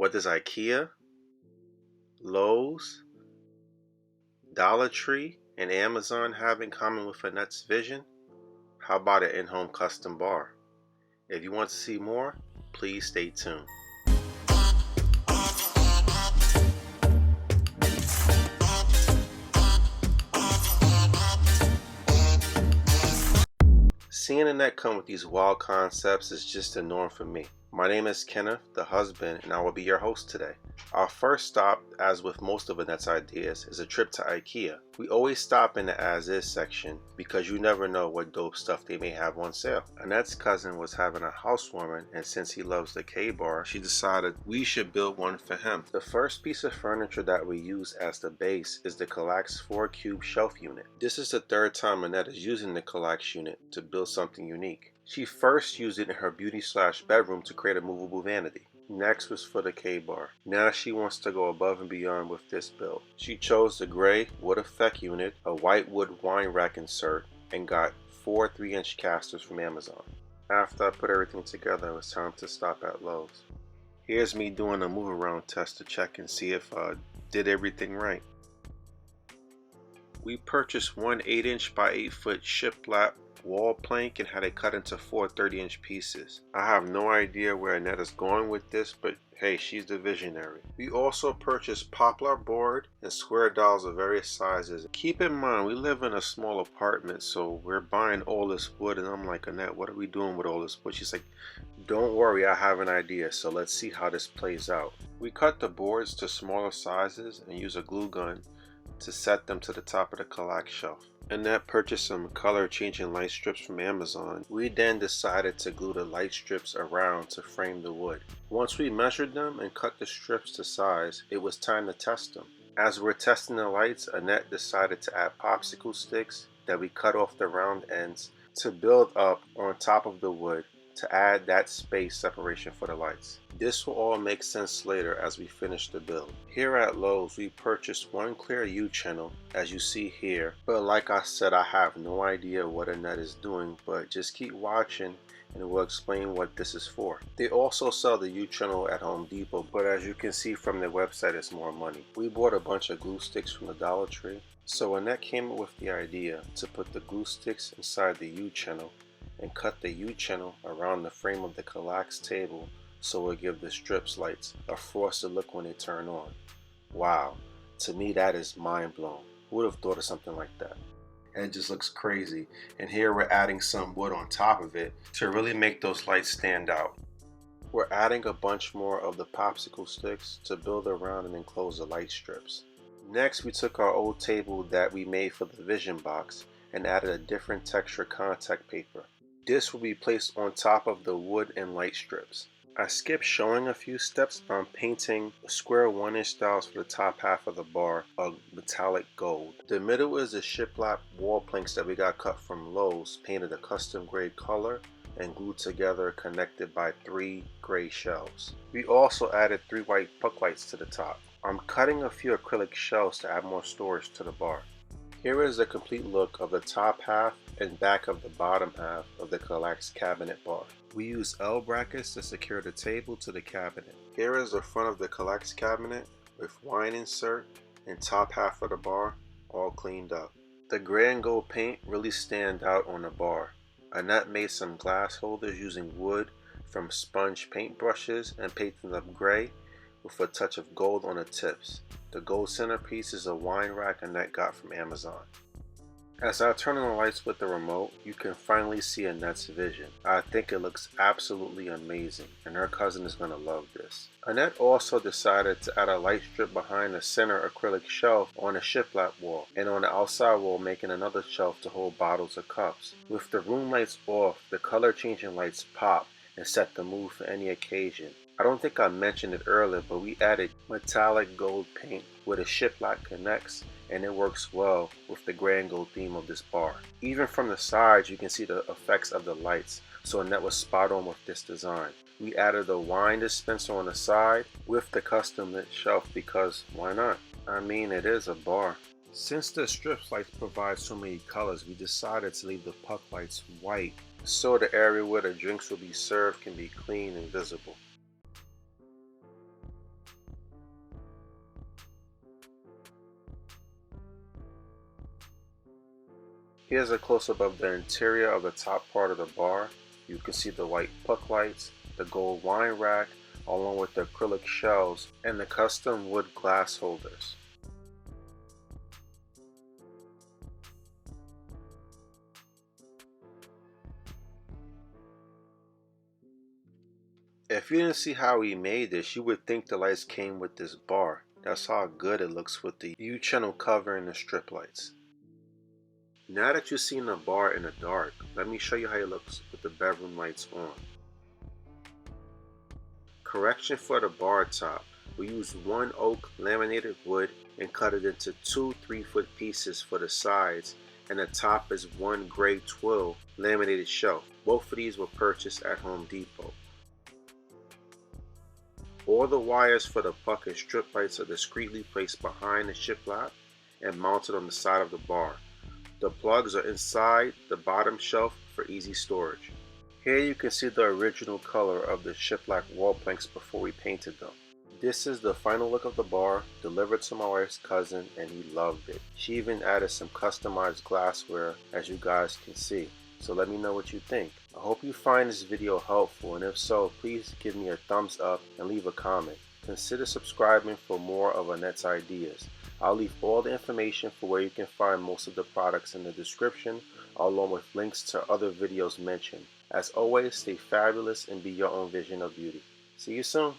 What does IKEA, Lowe's, Dollar Tree, and Amazon have in common with Annette's vision? How about an in-home custom bar? If you want to see more, please stay tuned. Seeing Annette come with these wild concepts is just the norm for me. My name is Kenneth, the husband, and I will be your host today. Our first stop, as with most of Annette's ideas, is a trip to IKEA. We always stop in the as-is section because you never know what dope stuff they may have on sale. Annette's cousin was having a housewarming, and since he loves the K-bar, she decided we should build one for him. The first piece of furniture that we use as the base is the KALLAX 4-cube shelf unit. This is the third time Annette is using the KALLAX unit to build something unique. She first used it in her beauty/bedroom to create a movable vanity. Next was for the K-bar. Now she wants to go above and beyond with this build. She chose the gray wood effect unit, a white wood wine rack insert, and got 4 3-inch casters from Amazon. After I put everything together, it was time to stop at Lowe's. Here's me doing a move around test to check and see if I did everything right. We purchased one 8-inch by 8-foot Shiplap wall plank and had it cut into 4 30-inch pieces. I have no idea where Annette is going with this, but hey, she's the visionary. We also purchased poplar board and square dolls of various sizes. Keep in mind, we live in a small apartment, so we're buying all this wood, and I'm like, Annette, what are we doing with all this wood? She's like, don't worry, I have an idea, so let's see how this plays out. We cut the boards to smaller sizes and use a glue gun to set them to the top of the KALLAX shelf. Annette purchased some color changing light strips from Amazon. We then decided to glue the light strips around to frame the wood. Once we measured them and cut the strips to size, it was time to test them. As we're testing the lights, Annette decided to add popsicle sticks that we cut off the round ends to build up on top of the wood to add that space separation for the lights. This will all make sense later as we finish the build. Here at Lowe's, we purchased one clear U-channel, as you see here, but like I said, I have no idea what Annette is doing, but just keep watching and we'll explain what this is for. They also sell the U-channel at Home Depot, but as you can see from their website, it's more money. We bought a bunch of glue sticks from the Dollar Tree, so Annette came up with the idea to put the glue sticks inside the U-channel and cut the U-channel around the frame of the KALLAX table so it will give the strips lights a frosted look when they turn on. Wow, to me that is mind blown. Who would have thought of something like that? And it just looks crazy. And here we're adding some wood on top of it to really make those lights stand out. We're adding a bunch more of the popsicle sticks to build around and enclose the light strips. Next, we took our old table that we made for the VISIONBOX and added a different texture contact paper. This will be placed on top of the wood and light strips. I skipped showing a few steps on painting square 1-inch tiles for the top half of the bar of metallic gold. The middle is the Shiplap wall planks that we got cut from Lowe's, painted a custom grade color and glued together, connected by 3 gray shelves. We also added 3 white puck lights to the top. I'm cutting a few acrylic shelves to add more storage to the bar. Here is a complete look of the top half and back of the bottom half of the KALLAX cabinet bar. We use L brackets to secure the table to the cabinet. Here is the front of the KALLAX cabinet with wine insert and top half of the bar all cleaned up. The gray and gold paint really stand out on the bar. Annette made some glass holders using wood from sponge paint brushes and painted them gray with a touch of gold on the tips. The gold centerpiece is a wine rack Annette got from Amazon. As I turn on the lights with the remote, you can finally see Annette's vision. I think it looks absolutely amazing, and her cousin is going to love this. Annette also decided to add a light strip behind the center acrylic shelf on the Shiplap wall, and on the outside wall making another shelf to hold bottles or cups. With the room lights off, the color changing lights pop and set the mood for any occasion. I don't think I mentioned it earlier, but we added metallic gold paint where the Shiplap connects, and it works well with the gray and gold theme of this bar. Even from the sides, you can see the effects of the lights, so Annette was spot on with this design. We added a wine dispenser on the side with the custom lit shelf because why not? I mean, it is a bar. Since the strip lights provide so many colors, we decided to leave the puck lights white so the area where the drinks will be served can be clean and visible. Here's a close-up of the interior of the top part of the bar. You can see the white puck lights, the gold wine rack, along with the acrylic shelves and the custom wood glass holders. If you didn't see how he made this, you would think the lights came with this bar. That's how good it looks with the U-channel cover and the strip lights. Now that you've seen the bar in the dark, let me show you how it looks with the bedroom lights on. Correction for the bar top. We used one oak laminated wood and cut it into two 3-foot pieces for the sides, and the top is one gray twill laminated shelf. Both of these were purchased at Home Depot. All the wires for the puck and strip lights are discreetly placed behind the shiplap and mounted on the side of the bar. The plugs are inside the bottom shelf for easy storage. Here you can see the original color of the shiplap wall planks before we painted them. This is the final look of the bar, delivered to my wife's cousin, and he loved it. She even added some customized glassware, as you guys can see. So let me know what you think. I hope you find this video helpful, and if so, please give me a thumbs up and leave a comment. Consider subscribing for more of Annette's ideas. I'll leave all the information for where you can find most of the products in the description, along with links to other videos mentioned. As always, stay fabulous and be your own vision of beauty. See you soon.